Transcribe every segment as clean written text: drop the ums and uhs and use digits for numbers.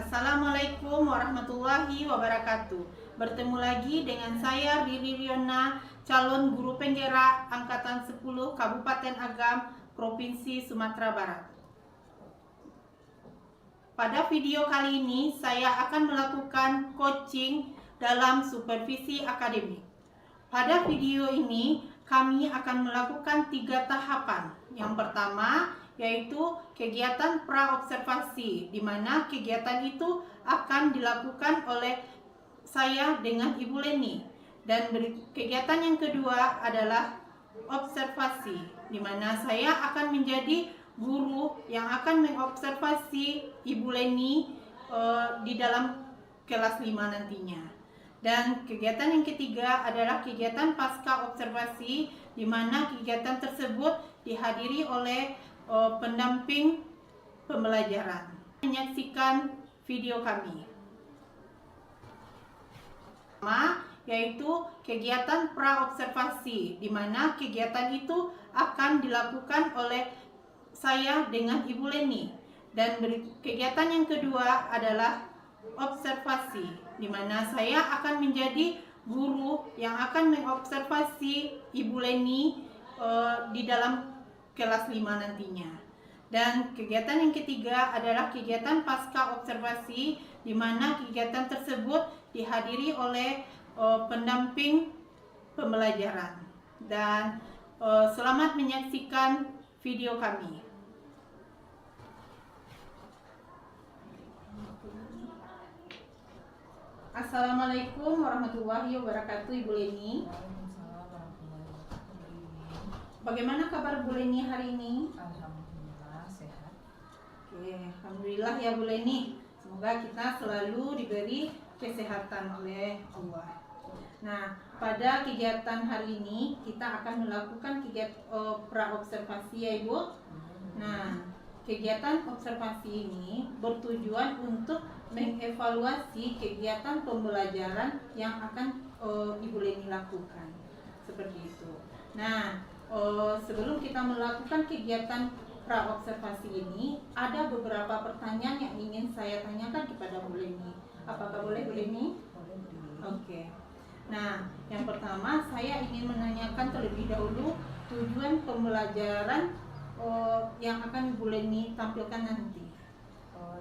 Assalamualaikum warahmatullahi wabarakatuh. Bertemu lagi dengan saya Riri Riona, calon guru penggerak angkatan 10 Kabupaten Agam, Provinsi Sumatera Barat. Pada video kali ini saya akan melakukan coaching dalam supervisi akademik. Pada video ini kami akan melakukan 3 tahapan. Yang pertama yaitu kegiatan praobservasi, di mana kegiatan itu akan dilakukan oleh saya dengan Ibu Leni. Dan kegiatan yang kedua adalah observasi, di mana saya akan menjadi guru yang akan mengobservasi Ibu Leni di dalam kelas 5 nantinya. Dan kegiatan yang ketiga adalah kegiatan pasca observasi, di mana kegiatan tersebut dihadiri oleh pendamping pembelajaran. Menyaksikan video kami. Pertama, yaitu kegiatan praobservasi, di mana kegiatan itu akan dilakukan oleh saya dengan Ibu Leni. Dan kegiatan yang kedua adalah observasi, di mana saya akan menjadi guru yang akan mengobservasi Ibu Leni di dalam kelas 5 nantinya. Dan kegiatan yang ketiga adalah kegiatan pasca observasi, di mana kegiatan tersebut dihadiri oleh pendamping pembelajaran. Dan selamat menyaksikan video kami. Assalamualaikum warahmatullahi wabarakatuh, Ibu Leni. Bagaimana kabar Bu Leni hari ini? Alhamdulillah sehat. Oke, alhamdulillah ya Bu Leni. Semoga kita selalu diberi kesehatan oleh Allah. Nah, pada kegiatan hari ini kita akan melakukan kegiatan praobservasi ya Ibu. Nah, kegiatan observasi ini bertujuan untuk mengevaluasi kegiatan pembelajaran yang akan Ibu Leni lakukan. Seperti itu. Nah, sebelum kita melakukan kegiatan praobservasi ini, ada beberapa pertanyaan yang ingin saya tanyakan kepada Bu Leni. Apakah boleh Bu Leni? Boleh. Oke. Nah, yang pertama saya ingin menanyakan terlebih dahulu tujuan pembelajaran yang akan Bu Leni tampilkan nanti.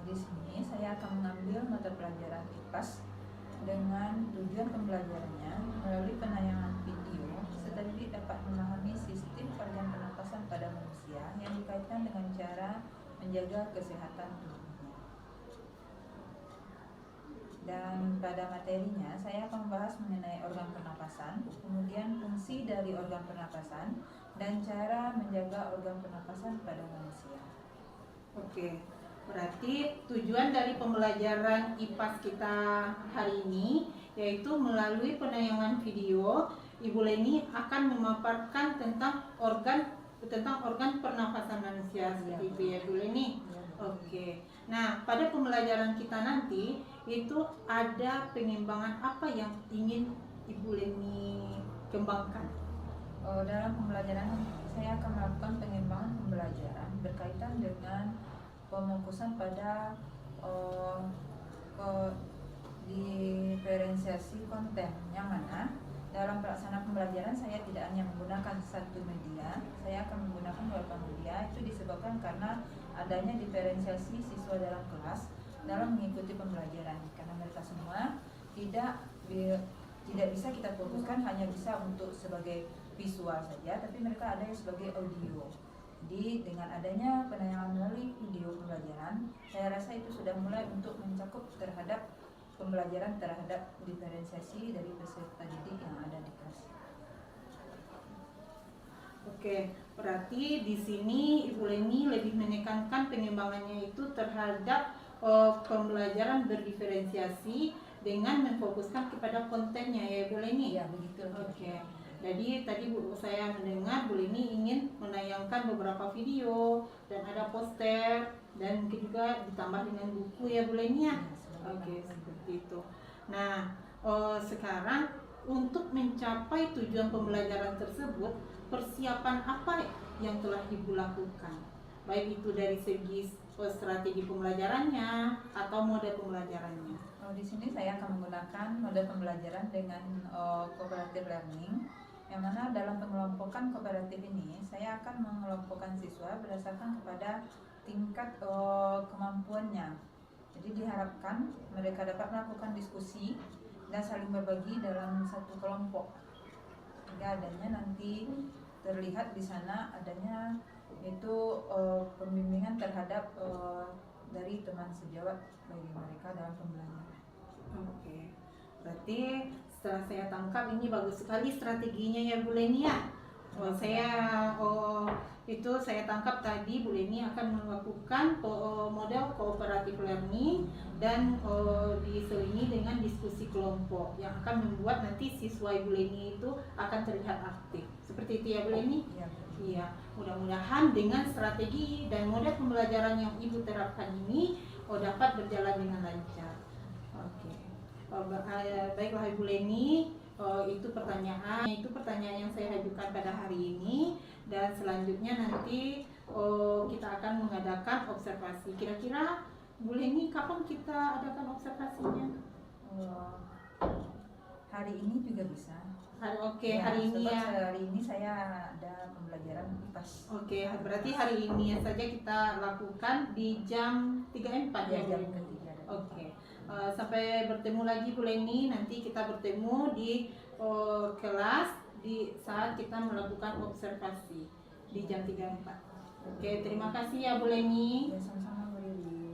Di sini saya akan mengambil mata pelajaran IPAS dengan tujuan pembelajarannya melalui penayangan video serta didik dapat memahami sistem organ pernapasan pada manusia yang dikaitkan dengan cara menjaga kesehatan tubuhnya. Dan pada materinya saya akan membahas mengenai organ pernapasan, kemudian fungsi dari organ pernapasan dan cara menjaga organ pernapasan pada manusia. Oke. Berarti tujuan dari pembelajaran IPAS kita hari ini yaitu melalui penayangan video, Ibu Leni akan memaparkan tentang organ pernafasan manusia, seperti itu ya Bu Leni. Oke. Nah, pada pembelajaran kita nanti itu ada pengembangan apa yang ingin Ibu Leni kembangkan? Dalam pembelajaran saya akan melakukan pengembangan pembelajaran berkaitan dengan pemokusan pada diferensiasi konten, yang mana dalam pelaksanaan pembelajaran saya tidak hanya menggunakan satu media, saya akan menggunakan beberapa media. Itu disebabkan karena adanya diferensiasi siswa dalam kelas dalam mengikuti pembelajaran, karena mereka semua tidak bisa kita fokuskan hanya bisa untuk sebagai visual saja, tapi mereka ada yang sebagai audio. Jadi dengan adanya penayangan melalui video pembelajaran, saya rasa itu sudah mulai untuk mencakup terhadap pembelajaran terhadap diferensiasi dari peserta didik yang ada di kelas. Oke, berarti di sini Ibu Leni lebih menekankan pengembangannya itu terhadap pembelajaran berdiferensiasi dengan memfokuskan kepada kontennya ya Bu Leni. Iya, begitu. Oke. Jadi tadi saya mendengar Bu Leni ingin menayangkan beberapa video dan ada poster dan mungkin juga ditambah dengan buku ya Bu Leni ya. Oke, seperti itu. Nah, sekarang untuk mencapai tujuan pembelajaran tersebut, persiapan apa yang telah Ibu lakukan? Baik itu dari segi strategi pembelajarannya atau mode pembelajarannya. Di sini saya akan menggunakan mode pembelajaran dengan cooperative learning, yang mana dalam pengelompokan kooperatif ini saya akan mengelompokkan siswa berdasarkan kepada tingkat kemampuannya. Jadi diharapkan mereka dapat melakukan diskusi dan saling berbagi dalam satu kelompok, sehingga adanya nanti terlihat di sana adanya itu pembimbingan terhadap dari teman sejawat bagi mereka dalam pembelajaran. Oke, berarti setelah saya tangkap ini bagus sekali strateginya ya Bu Leni ya. Saya tangkap tadi Bu Leni akan melakukan model cooperative learning dan diselingi dengan diskusi kelompok yang akan membuat nanti siswa Ibu Leni itu akan terlihat aktif. Seperti itu ya Bu Leni? Iya. Iya, mudah-mudahan dengan strategi dan model pembelajaran yang Ibu terapkan ini dapat berjalan dengan lancar. Oke. Baiklah Ibu Leni, itu pertanyaan yang saya ajukan pada hari ini, dan selanjutnya nanti kita akan mengadakan observasi. Kira-kira Bu Leni kapan kita adakan observasinya? Hari ini juga bisa. Oke, Ya, hari ini ya. Hari ini saya ada pembelajaran IPAS. Oke, berarti hari ini saja kita lakukan di jam 3.4 ya, jam Bu Leni? ketiga. Oke. Sampai bertemu lagi Bu Leni. Nanti kita bertemu di kelas di saat kita melakukan observasi di jam 3.4. Oke, terima kasih ya Bu Leni. Ya, sama-sama Bu Lili.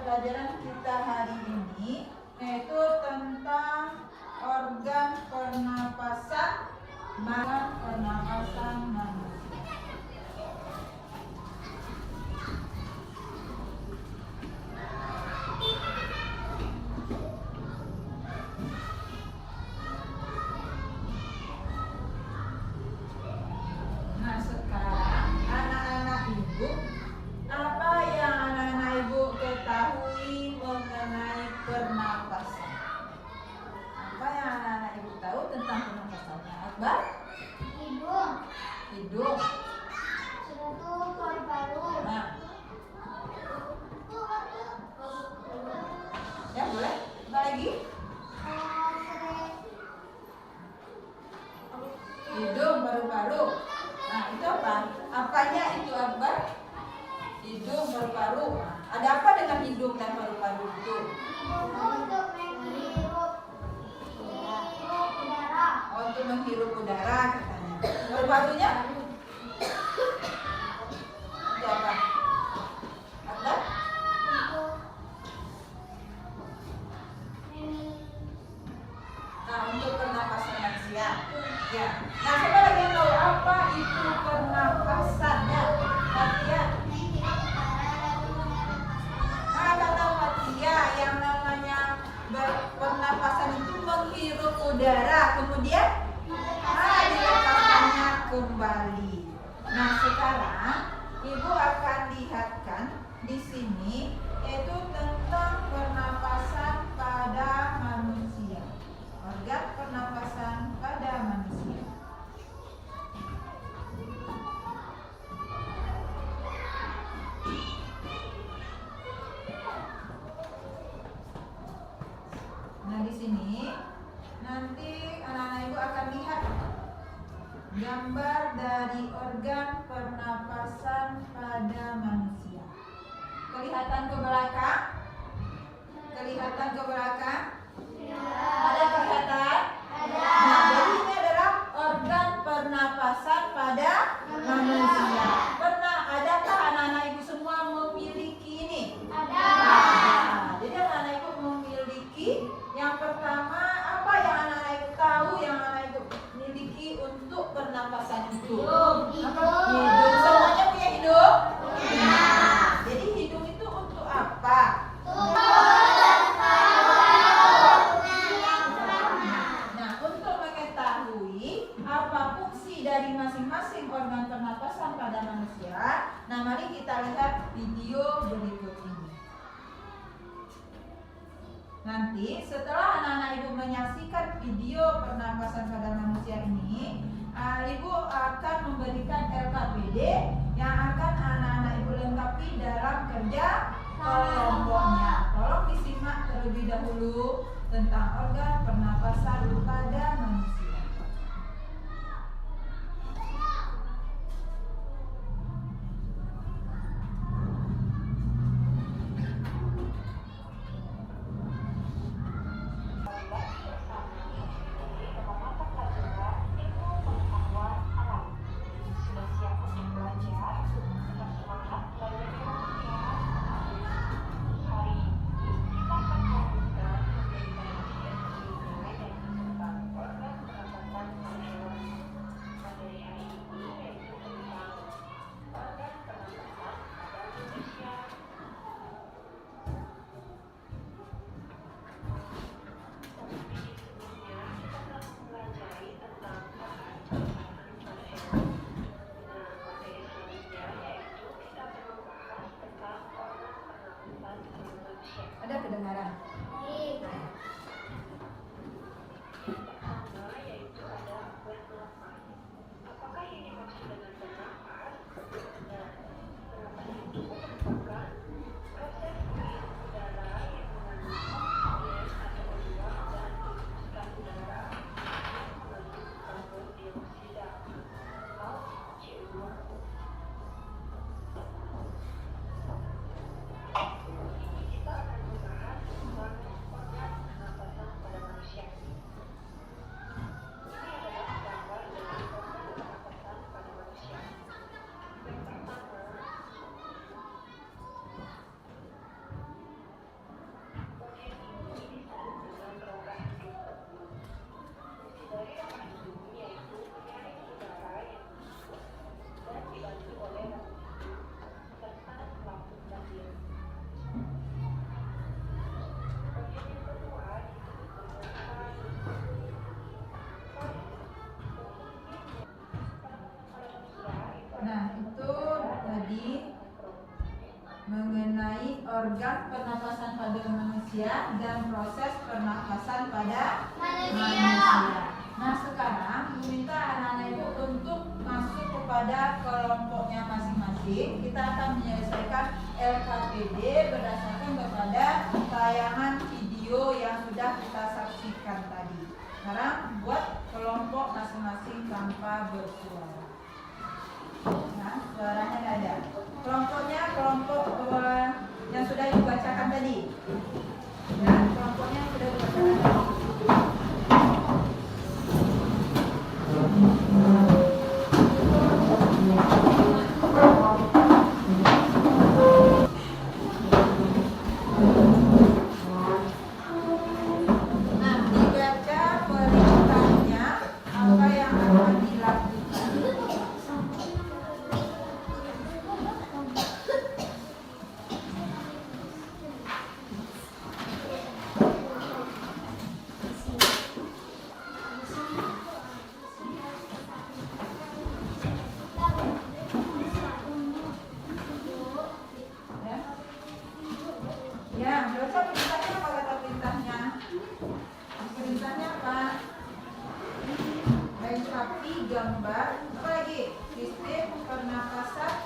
Pelajaran kita hari ini yaitu tentang organ pernapasan manusia. Nah, sekarang anak-anak ibu, apa yang anak-anak ibu ketahui mengenai pernapasan? Apa yang anak-anak ibu tahu tentang pernapasannya? Akbar? Hidung. Nah. Ya, boleh? Apa lagi? Hidung, paru-paru. Nah, itu apa? Apanya itu, Akbar? Hidung, paru-paru. Ada apa dengan hidung dan paru-paru itu? Untuk menghirup udara katanya. Paru-parunya? Itu apa? Akbar? Nah, untuk pernapasan manusia. Ya. Nah, siapa lagi yang tahu apa itu pernapasannya? Fatia. Nah, kata Fatia, yang namanya pernapasan itu menghirup udara, kemudian dilepaskannya kembali. Nah, sekarang Ibu akan lihatkan di sini yaitu tentang pernapasan pada manusia. Organ pernapasan pada manusia. Nah, di sini nanti anak-anak ibu akan lihat gambar dari organ pernapasan pada manusia. Kelihatan ke belakang? Kelihatan ke belakang? Ada kelihatan? Nah, jadi ini adalah organ pernapasan pada manusia. Pernah adakah anak-anak ibu semua memiliki ini? Nah, jadi anak-anak ibu memiliki yang pertama, apa yang anak-anak ibu tahu yang anak ibu miliki untuk pernapasan itu? Hidung. Semuanya punya hidung? Nah, jadi hidung itu untuk apa? Nah, untuk mengetahui apa fungsi dari masing-masing organ pernapasan pada manusia, nah mari kita lihat video berikut ini. Nanti setelah anak-anak ibu menyaksikan video pernapasan pada manusia ini, ibu akan memberikan LKPD yang akan anak-anak ibu lengkapi dalam kerja kelompoknya. Tolong disimak terlebih dahulu tentang organ pernapasan pada manusia. Ada kedengaran? Nah, itu tadi mengenai organ pernapasan pada manusia dan proses pernapasan pada manusia. Nah, sekarang meminta anak-anak itu untuk masuk kepada kelompoknya masing-masing. Kita akan menyelesaikan LKPD berdasarkan kepada tayangan video yang sudah kita saksikan tadi. Sekarang buat kelompok masing-masing tanpa bersuara. Nah, suaranya tidak ada. Kelompoknya kelompok yang sudah dibacakan tadi. Nah, kelompoknya sudah dibacakan tadi. Nah, dibaca perintahnya apa yang akan dilakukan. gambar, apa lagi? Sistem pernapasan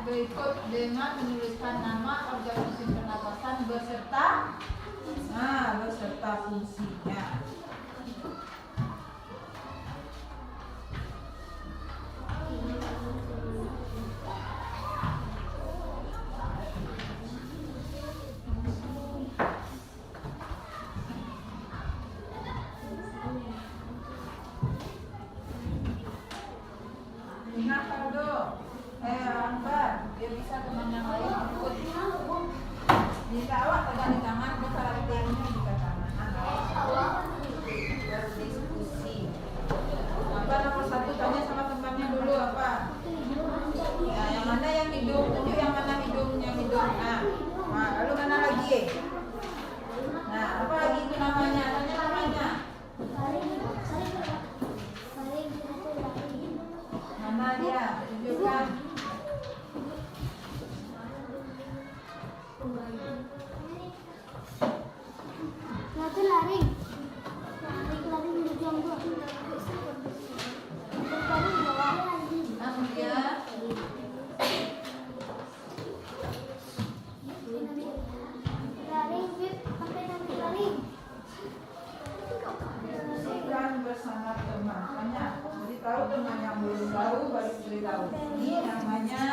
berikut dengan menuliskan nama organ sistem pernapasan beserta fungsinya. Ingat Aldo, Ambar, dia bisa teman yang lain ikut. Bisa awak pegang di tangan, buka karakternya di tangan. Berdiskusi. Apa nomor satu, tanya sama temannya dulu apa? Ya, yang mana yang hidung? Tunjuk yang mana hidungnya hidung. Nah, lalu mana lagi? Nah, apa lagi itu namanya? Tanya namanya. Mana dia? Tunjukkan. Laring berjuang dua. Dia Laring, Bib, pakai nanti laring. bukan bersama teman. Tanya. Jadi tahu teman yang belum tahu baru beritahu. Ini namanya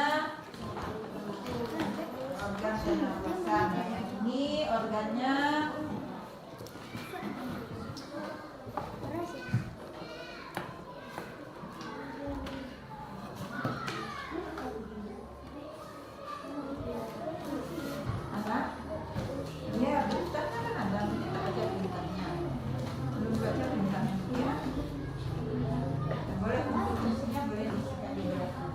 organ pernapasan. Nah, yang ini organnya apa? Ya, bintangnya kan ada, kita baca bintangnya. Belum baca bintangnya ya. Boleh untuk fungsinya boleh disikat di belakang.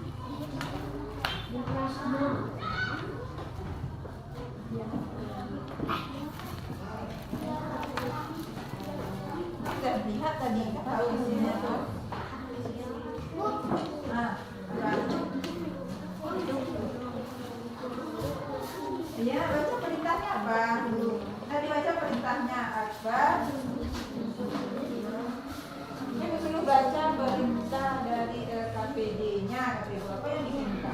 Sudah lihat tadi tahu isinya tuh. Nah, iya, baca perintahnya apa? Tadi baca perintahnya apa? Ini disuruh baca perintah dari KPD-nya, KPD apa yang diminta?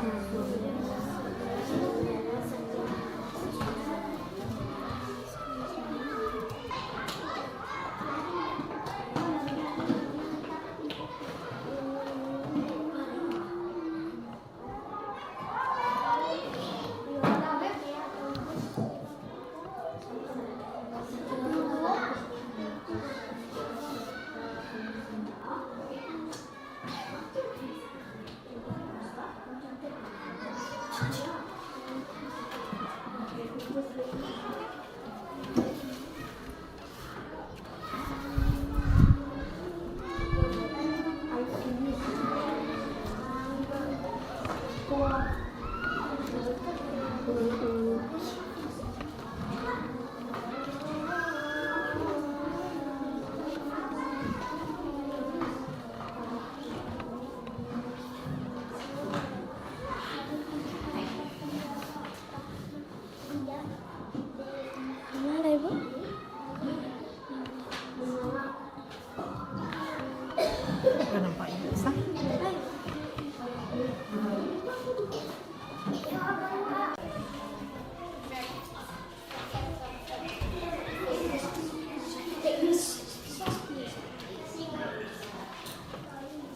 Mana Ibu? Nampaknya bisa.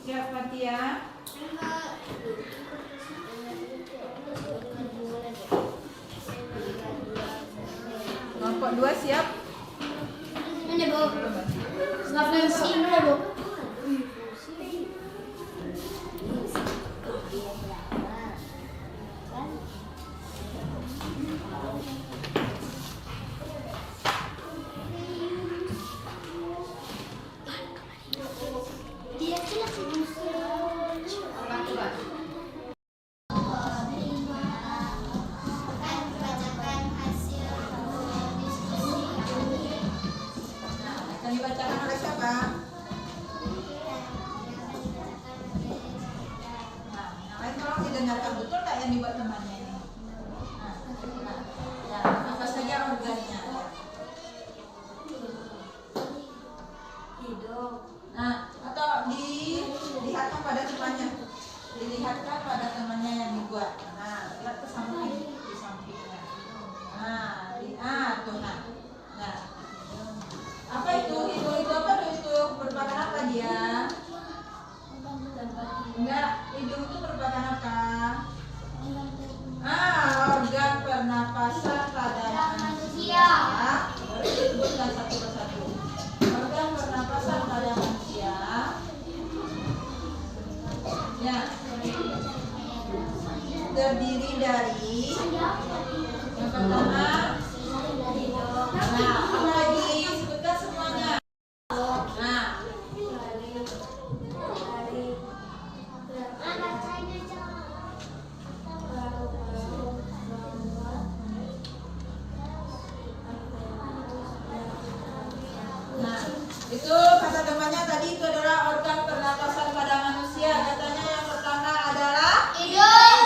Siap Fatia? Kelompok 2 siap? Mana Bu? Fungsi mana Bu? Dia jelas Akan dibacakan oleh siapa? Nah, yang lain tolong didengarkan betul tak yang dibuat temannya ini? Ya, apa saja organnya? Hidung. Nah, terdiri dari yang pertama. Nah, apa lagi? Sebutkan semuanya. Nah, nah, itu kata temannya tadi itu adalah organ pernapasan pada manusia. Katanya yang pertama adalah Hidung.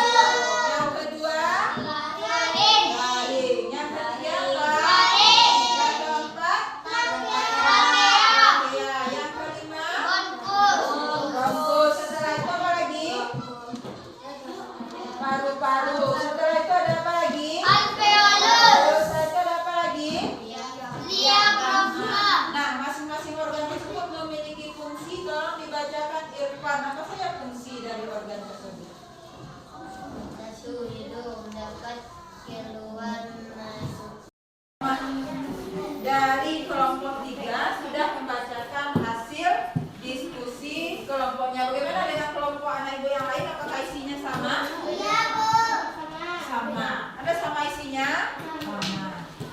yang kedua Laring. laring, yang ketiga apa? Laring. Yang keempat Trachea. ya, yang kelima Bronkus. bronkus. Setelah itu apa lagi? Paru-paru. Setelah itu ada apa lagi? Alveolus. Setelah itu ada apa lagi? Diaphragma. Nah, masing-masing organ tersebut memiliki fungsi. Tolong dibacakan Irfan. Apa saja fungsi dari organ tersebut? Satu, hidung dapat keluar masuk. Dari kelompok 3 sudah membacakan hasil diskusi kelompoknya. Bagaimana dengan kelompok anak ibu yang lain? Apakah isinya sama? Iya, Bu. Sama. Ada sama isinya? Sama.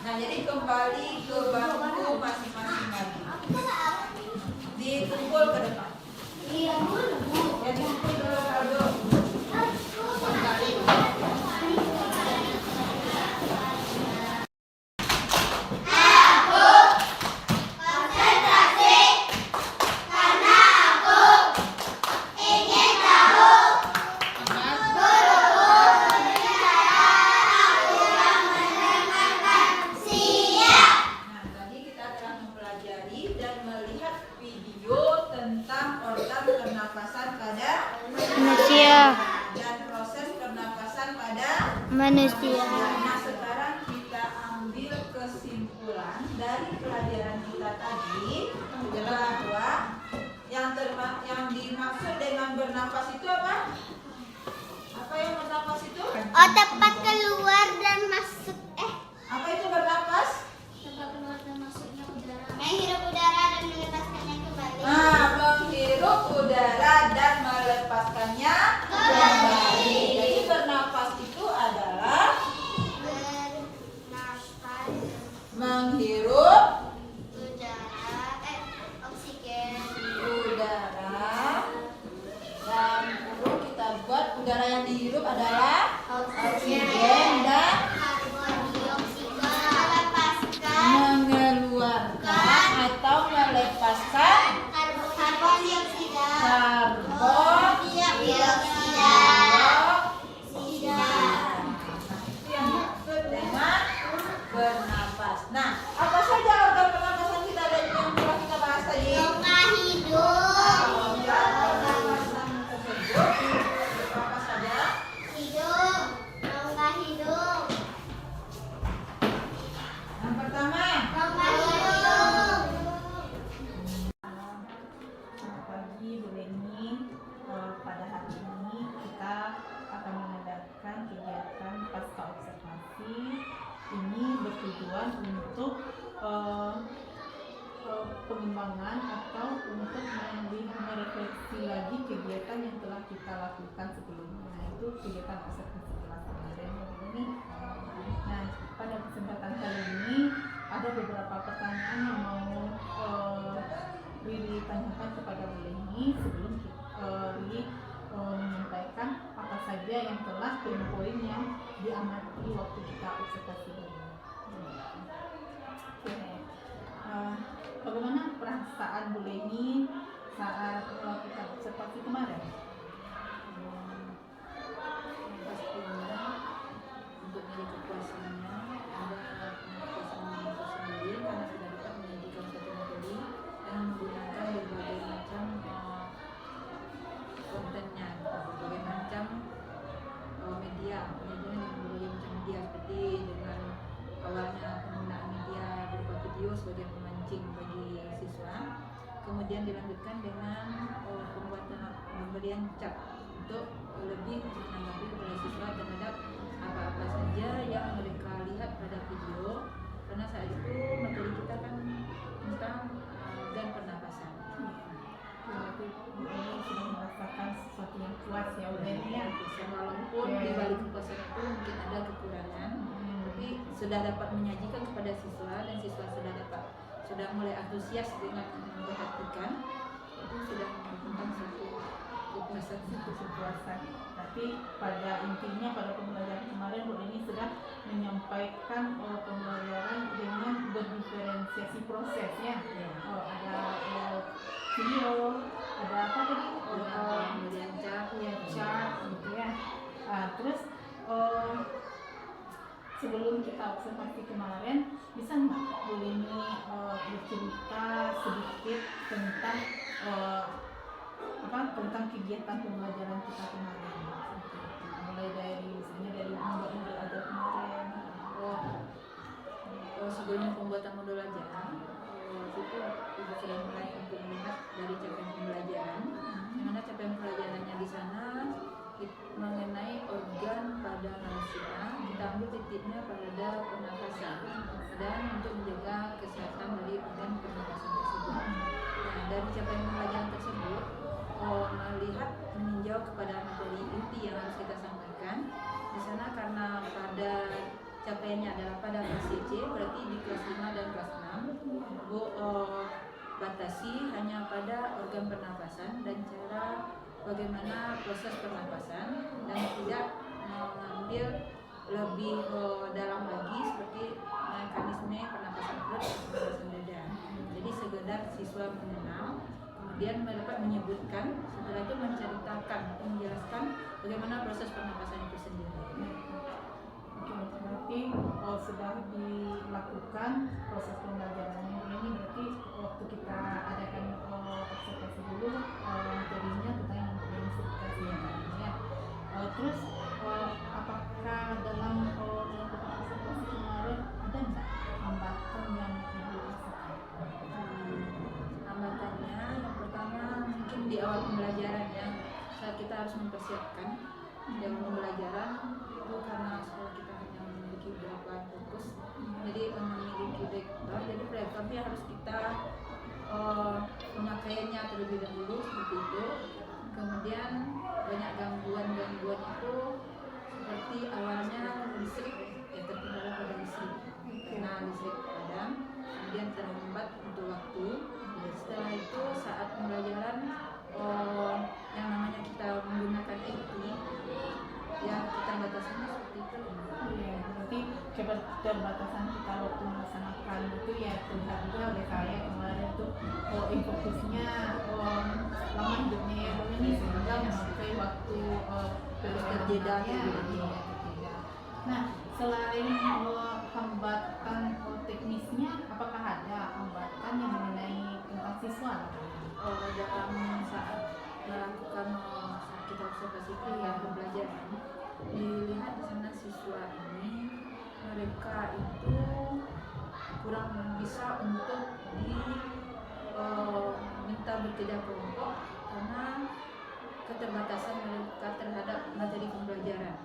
Nah, jadi kembali ke bangku masing-masing lagi. Dikumpul ke depan. Iya, Bu. Ya, dikumpul dulu Aldo. Konsentrasi karena aku ingin tahu guruku aku yang mendengarkan. Siap. Nah, tadi kita telah mempelajari dan melihat video tentang organ pernapasan pada Manusia. dan proses pernapasan pada Manusia. Nah, sekarang kita ambil kesimpulan dari pelajaran kita tadi bahwa yang dimaksud dengan bernapas itu apa? Apa yang bernapas itu? Oh, tempat keluar dan masuk. Apa itu bernapas? Tempat keluar dan masuknya udara. Menghirup udara dan melepaskannya kembali. Nah, menghirup udara dan melepaskannya kembali. Jadi bernapas itu adalah Bernafas menghirup udara, oksigen. udara dan perlu kita buat udara yang dihirup adalah oksigen dan Karbon dioksida. Melepaskan mengeluarkan atau melepaskan karbon dioksida. karbon Dioksida. dioksida. Itu yang dimaksud dengan bernapas. Nah, apa saja organ pernapasan kita dan yang telah kita bahas tadi? Rongga hidung. Organ pernapasan tersebut apa saja? Hidung. Rongga hidung. Yang pertama, Rongga hidung. Selamat pagi Bu Leni. Pada hari ini kita akan mengadakan kegiatan pasca observasi. Ini bertujuan untuk pengembangan atau untuk merefleksi lagi kegiatan yang telah kita lakukan sebelumnya. Nah, itu kegiatan observasi kelas kemarin ya Bu Leni. Nah, pada kesempatan kali ini ada beberapa pertanyaan yang mau Riri tanyakan kepada Bu Leni sebelum Riri menyampaikan apa saja yang telah poin-poin yang diamati waktu kita observasi ini. Oke. Bagaimana perasaan Bu Leni saat kita observasi kemarin? pastinya untuk nilai kepuasannya ada kepuasan tersendiri karena sudah dapat menyajikan satu materi dengan menggunakan berbagai macam kontennya, berbagai macam media dengan berbagai macam media seperti dengan awalnya penggunaan media berupa video sebagai pemancing bagi siswa, kemudian dilanjutkan dengan pemberian cap untuk lebih menanggapi kepada siswa terhadap apa-apa saja yang mereka lihat pada video, karena saat itu materi kita kan tentang organ pernapasan. Berarti Bu Leni sudah merasakan sesuatu yang puas ya, udah ya. Walaupun di balik kepuasan itu mungkin ada kekurangan, tapi sudah dapat menyajikan kepada siswa dan siswa sudah mulai antusias dengan memperhatikan, itu sudah merupakan satu kepuasan. Kepuasan. Tapi pada intinya pada pembelajaran kemarin Bu ini sudah menyampaikan pembelajaran dengan berdiferensiasi proses ya. Ada video, ada apa tadi? Kemudian Chart gitu ya. Terus sebelum kita observasi kemarin, bisa nggak Bu ini bercerita sedikit tentang tentang kegiatan pembelajaran kita kemarin, mulai dari misalnya dari membuat modul ajar kemarin. Sebelumnya pembuatan modul ajar, itu ibu sudah mulai untuk melihat dari capaian pembelajaran, di mana capaian pembelajarannya di sana mengenai organ pada manusia, kita ambil titiknya pada pernafasan dan untuk menjaga kesehatan dari organ pernafasan tersebut. Nah, dari capaian pembelajaran tersebut melihat meninjau kepada materi inti yang harus kita sampaikan di sana, karena pada capaiannya adalah pada kelas C, berarti di kelas 5 dan kelas 6 Bu batasi hanya pada organ pernafasan dan cara bagaimana proses pernapasan, dan tidak mengambil lebih dalam lagi seperti mekanisme pernapasan perut dan pernapasan dada. Jadi sekedar siswa mengenal, kemudian dapat menyebutkan, setelah itu menceritakan atau menjelaskan bagaimana proses pernapasan itu sendiri. Berarti sudah dilakukan proses pembelajarannya ini, berarti waktu kita adakan observasi dulu materinya tentang intensifikasi ya. Terus apakah dalam observasi kemarin ada nggak hambatan yang Ibu rasakan? Hambatannya yang pertama mungkin di awal pembelajaran ya, saat kita harus mempersiapkan di awal pembelajaran itu, karena sekolah kita hanya memiliki beberapa fokus, jadi memiliki vektor, jadi vektornya harus kita pemakaiannya terlebih dahulu seperti itu. Kemudian banyak gangguan-gangguan itu, seperti awalnya listrik terkendala pada listrik, karena listrik padam, kemudian terhambat untuk waktu. Setelah itu saat pembelajaran yang namanya kita menggunakan IT, ya keterbatasannya seperti itu. Ya, berarti keterbatasan kita waktu melaksanakan itu ya terlihat juga oleh saya kemarin tuh fokusnya lama hidupnya ya Bu ini, sehingga memakai waktu Terjeda. Nah, selain hambatan teknisnya, apakah ada hambatan yang mengenai tentang siswa? Dalam saat melakukan saat kita observasi pembelajaran, dilihat di sana siswa ini mereka itu kurang bisa untuk diminta bekerja kelompok karena keterbatasan mereka terhadap materi pembelajaran.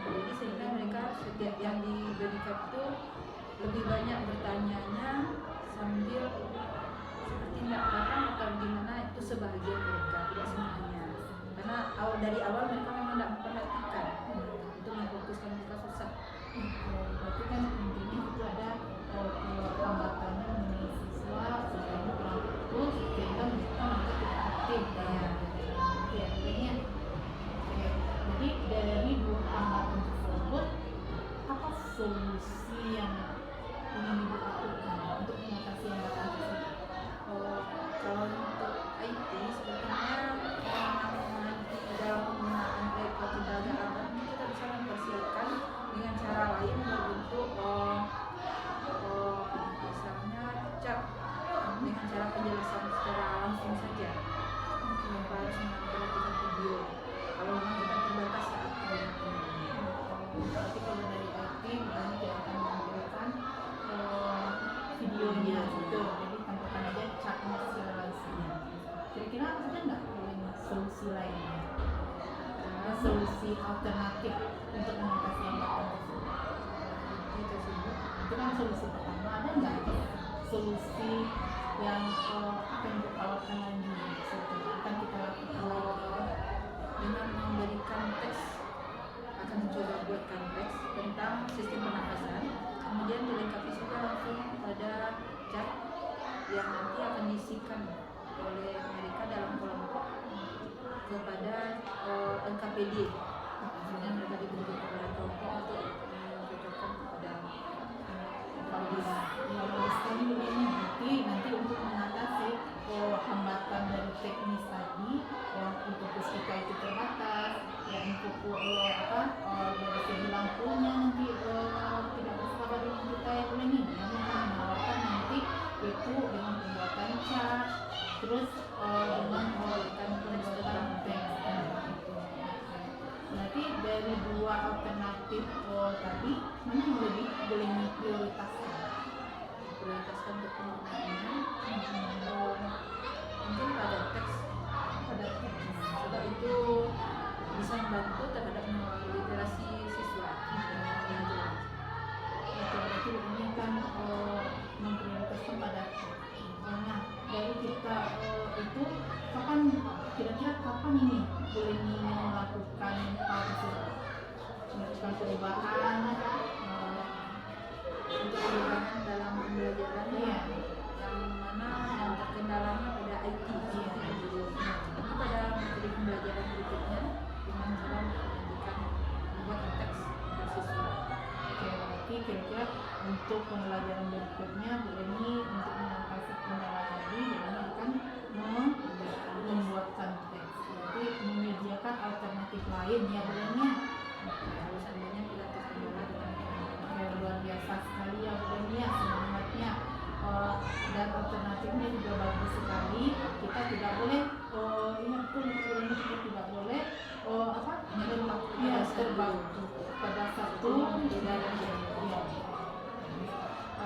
Jadi sehingga mereka setiap yang diberikan itu lebih banyak bertanyanya sambil seperti tidak paham atau gimana, itu sebagian mereka, tidak semuanya. Karena dari awal mereka memang tidak memperhatikan, untuk memfokuskan mereka susah. Berarti kan intinya itu ada hambatannya mengenai siswa sehingga kurang fokus, sehingga mereka tidak aktif ya intinya. Jadi dari dua hambatan tersebut, apa solusi yang ingin Ibu lakukan untuk mengatasi hambatan tersebut? Kalau untuk IT sebenarnya dalam penggunaan laptop kita agak aman, kita bisa mempersiapkan dengan cara lain berbentuk misalnya chat dengan cara penjelasan secara langsung saja, tanpa harus memperhatikan video kalau memang kita terbatas saat Berarti kalau dari IT misalnya kita akan menampilkan videonya gitu, jadi tampilkan aja chatnya secara langsung. Kira-kira ada nggak solusi lainnya? Solusi alternatif untuk mengatasi hambatan tersebut? Itu kan solusi pertama. Ada nggak solusi yang akan ditawarkan lagi? Akan kita lakukan dengan memberikan dilengkapi saja langsung pada chat yang nanti akan diisikan oleh mereka dalam kelompok kepada NKPD. Maksudnya mereka dibentuk kepada kelompok untuk mencocokkan kepada sekali ini nanti untuk mengatasi hambatan dari teknis tadi yang untuk kita itu terbatas, yang untuk dari segi lampunya nanti tidak bersahabat dengan kita yang ini yang menawarkan nanti itu dengan pembuatan cat, terus dengan pembuatan teks. Berarti dari dua alternatif tadi mana yang lebih boleh prioritaskan? Prioritaskan untuk penggunaannya mungkin pada teks, sebab itu bisa membantu terhadap literasi siswa. Berarti ini kan memprioritaskan pada nah dari kita itu kira-kira kapan ini boleh melakukan hal tersebut, melakukan perubahan Untuk perubahan dalam pembelajaran Iya. yang mana yang terkendalanya pada IT. Nanti pada materi pembelajaran berikutnya dengan cara menjadikan membuat teks untuk siswa. Oke, berarti kira-kira untuk pembelajaran berikutnya Bu Eni untuk mengatasi kendala tadi Bu Eni akan membuatkan teks, berarti menyediakan alternatif lain ya Bu Eni ya. Kalau seandainya kita terkendala dengan Luar biasa sekali ya Bu Eni ya semangatnya. Dan alternatifnya juga bagus sekali. Kita tidak boleh ingat pun Bu Eni, kita tidak boleh terbaku pada satu dan ya.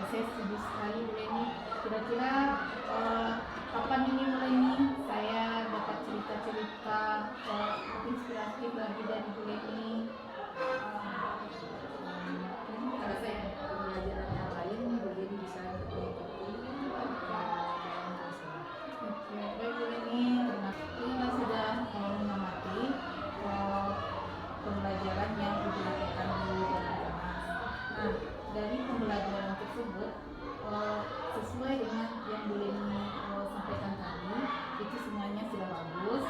Saya setuju sekali Bu Eni. Kira-kira kapan ini Bu Eni saya dapat cerita-cerita inspiratif lagi dari Bu Eni? Kalau saya pembelajaran yang lain jadi bisa mengikuti Oke, baik Bu Eni, terima kasih kita sudah mengamati pembelajaran yang dilakukan di dalam kelas. Nah, dari pembelajaran tersebut sesuai dengan yang Bu Eni sampaikan tadi, itu semuanya sudah bagus.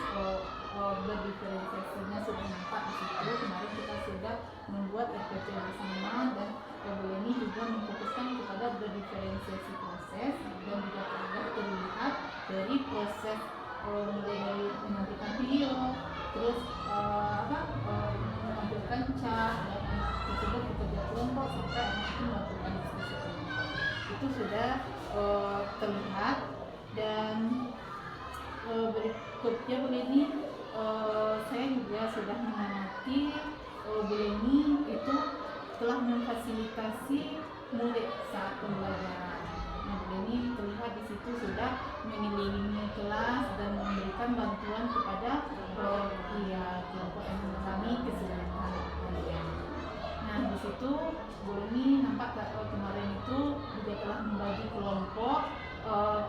Berdiferensiasinya sudah nampak di situ. Kemarin kita sudah membuat RPP bersama dan Bu Eni juga memfokuskan kepada berdiferensiasi proses dan juga terlihat dari proses mulai dari menampilkan video, terus menampilkan cat dan tersebut bekerja kelompok sampai anak itu melakukan diskusi kelompok. Itu sudah terlihat dan berikutnya Bu Eni saya juga sudah mengamati Bu Eni itu telah memfasilitasi murid saat pembelajaran. Nah, Bu Eni terlihat di situ sudah mengelilingi kelas dan memberikan bantuan kepada kelompok yang mengalami kesulitan. Nah, di situ Bu Eni nampak kemarin itu juga telah membagi kelompok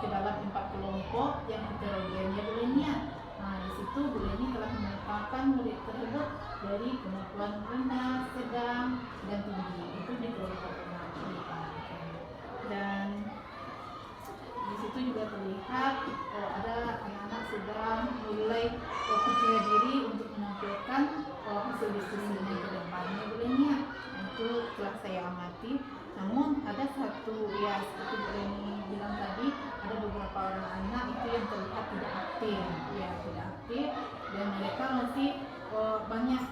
ke dalam 4 kelompok yang heterogen ya Bu Eni ya. Nah, di situ Bu Eni telah menetapkan murid tersebut dari kemampuan rendah, sedang, dan tinggi. Itu di kelompok 6. Dan di situ juga terlihat ada anak-anak sudah mulai percaya diri untuk menampilkan hasil diskusinya ke depannya Bu Eni ya. Itu telah saya amati. Namun ada satu ya seperti Bu Eni bilang tadi, ada beberapa orang anak itu yang terlihat tidak aktif, dan mereka masih banyak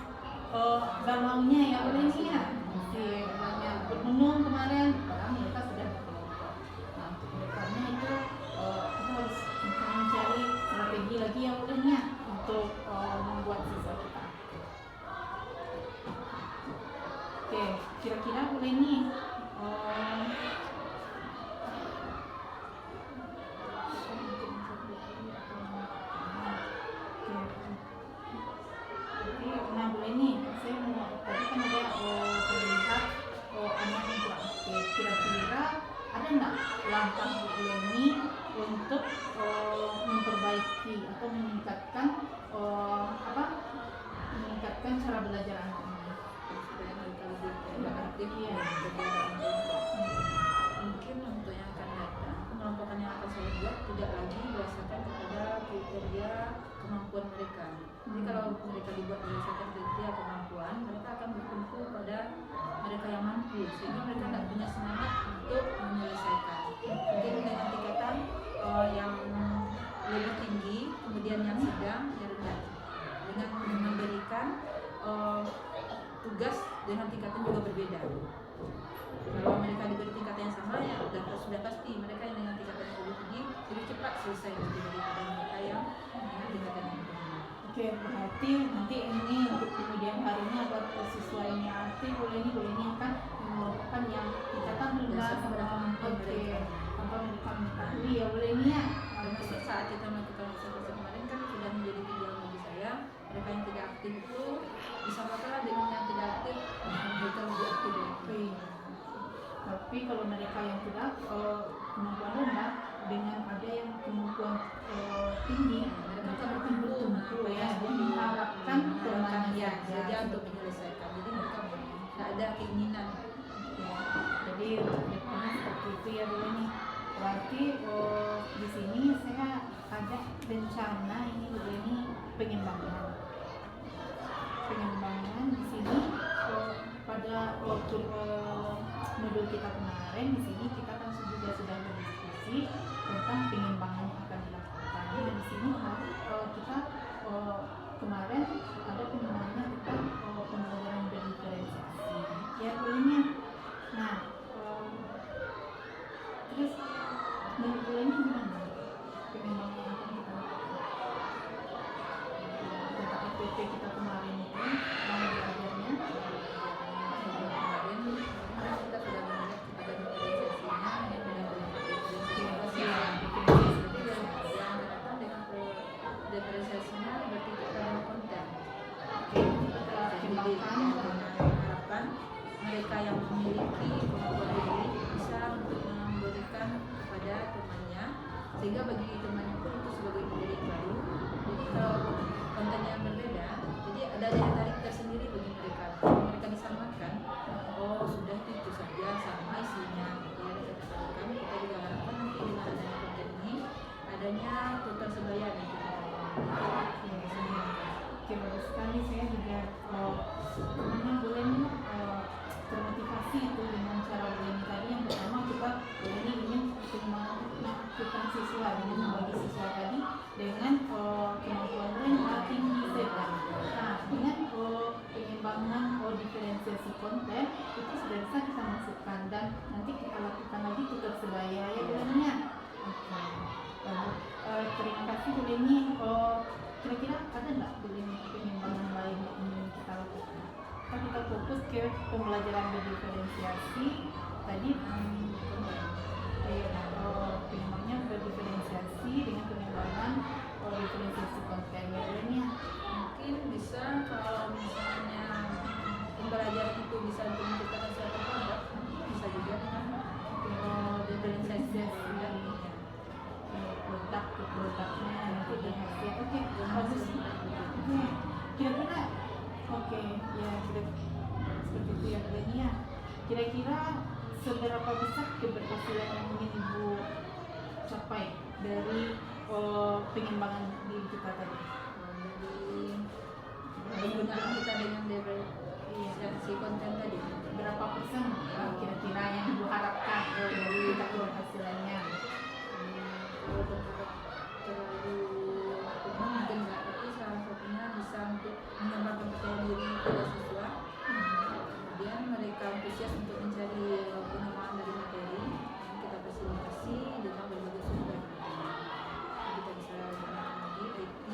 galaunya ya Bu Eni ya, masih banyak bermenung kemarin, padahal mereka sudah berkelompok. Nah, untuk mereka itu kita harus mencari strategi lagi ya Bu Eni ya untuk membuat siswa kita. Oke, kira-kira Bu Eni nah Bu Eni, saya mau tadi kan ada terlihat anak yang kurang aktif. Kira-kira ada nggak langkah Bu Eni untuk memperbaiki atau meningkatkan meningkatkan cara belajar anak ini? supaya mereka lebih aktif Iya. kegiatan menyelesaikan. Jadi kalau mereka dibuat menyelesaikan kriteria kemampuan, mereka akan bertumpu pada mereka yang mampu, sehingga mereka tidak punya semangat untuk menyelesaikan. Mungkin dengan tingkatan yang lebih tinggi, kemudian yang sedang, yang rendah, dengan memberikan tugas dengan tingkatan juga berbeda. Kalau mereka diberi tingkatan yang sama, ya sudah pasti mereka yang dengan tingkatan yang lebih tinggi lebih cepat selesai daripada mereka yang dengan tingkatan yang lebih tinggi. Oke, berarti nanti ini untuk kemudian harinya buat siswa ini arti boleh ini akan merupakan yang tingkatan rendah sama mereka mengetahui ya boleh ini ya. Termasuk saat kita melakukan observasi kemarin kan sudah menjadi tujuan bagi saya, mereka yang tidak aktif itu disamakanlah dengan yang tidak aktif, mereka lebih aktif dari itu. Tapi kalau mereka yang tidak kemampuan rendah dengan ada yang kemampuan tinggi, mereka akan bertumpu ya, dia mengharapkan temannya saja untuk menyelesaikan. Jadi mereka tidak ada keinginan. Ya, jadi depannya seperti itu ya dulu nih. Berarti di sini saya ada rencana ini dulu ini pengembangan di sini pada modul kita kemarin di sini kita kan sudah berdiskusi tentang pengembangan yang akan dilakukan. Nah di sini kita kemarin ada pengembangannya tentang pembelajaran berdiferensiasi. Ya bolehnya. Nah terus menurut ini gimana pengembangan yang akan kita lakukan? Tentang APP kita kemarin itu mau belajarnya. Kemarin kita sudah melihat ada diferensiasinya yang yang datang dengan diferensiasinya berarti kita ada konten. Kita Jadi kembangkan dengan harapan mereka yang memiliki kemampuan diri bisa untuk memberikan kepada temannya, sehingga bagi temannya pun itu sebagai pemberi baru. Jadi kalau kontennya berbeda, jadi ada daya tarik tersendiri bagi mereka. Kalau mereka disamakan, oh sudah itu saja sama isinya. Ya kita katakan, kita juga harapkan nanti dengan adanya konten ini adanya tutor sebaya dan kita Oke, bagus sekali. Saya juga teman-teman boleh nih termotivasi itu dengan cara boleh tadi. Yang pertama kita boleh ingin mengaktifkan siswa dengan membagi siswa tadi dengan kemampuan rendah, tinggi, sedang. Nah, dengan pengembangan diferensiasi konten itu sudah bisa kita masukkan dan nanti kita lakukan lagi tutor sebaya ya bilangnya. Oke. Terima kasih Bu Leni. Kira-kira ada nggak Bu Leni pengembangan lain yang ingin kita lakukan? Kita fokus ke pembelajaran berdiferensiasi tadi pengembangannya berdiferensiasi dengan pengembangan diferensiasi konten ya Bu Leni. mungkin bisa kalau misalnya pembelajaran itu bisa untuk menciptakan suatu produk, bisa juga dengan diferensiasi produk ke produknya nanti dihasilkan. Oke, bagus. Kira-kira ya seperti itu ya Bu Leni ya. Kira-kira seberapa besar keberhasilan yang ingin Ibu capai dari pengembangan diri kita tadi? Penggunaan kita dengan diferensiasi konten tadi, Berapa persen kira-kira yang Ibu harapkan dari keberhasilannya? kalau berharap terlalu mungkin enggak, tapi salah satunya bisa untuk mengembangkan percaya diri pada siswa, kemudian mereka antusias untuk mencari pengembangan dari materi yang kita fasilitasi dengan berbagai sumber. Kita bisa gunakan lagi IT.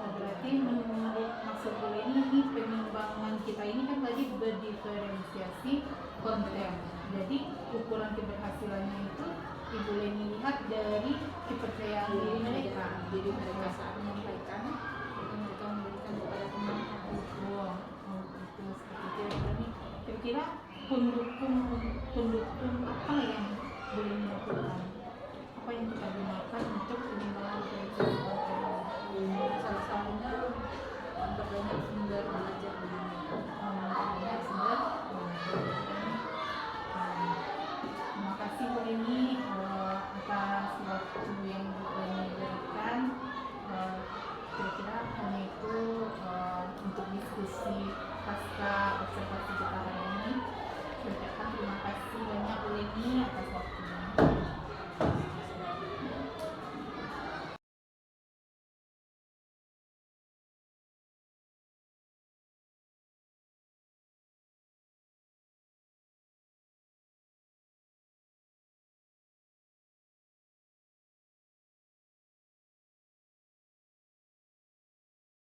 Berarti menurut maksud Bu Leni ini pengembangan kita ini kan tadi berdiferensiasi konten. Jadi ukuran keberhasilannya itu Ibu Leni lihat dari kepercayaan diri mereka. Jadi mereka saat menyampaikan, mereka memberikan kepada temannya. Itu seperti itu. Ini kira-kira pendukung apa yang boleh dilakukan? Apa yang kita gunakan untuk pengembangan diferensiasi konten? Salah satunya memperbanyak sumber belajar begini. Banyak sumber belajar. Terima kasih Bu Leni atas waktu yang Bu Leni berikan. Kira-kira hanya itu untuk diskusi pasca observasi kita hari ini. Saya ucapkan terima kasih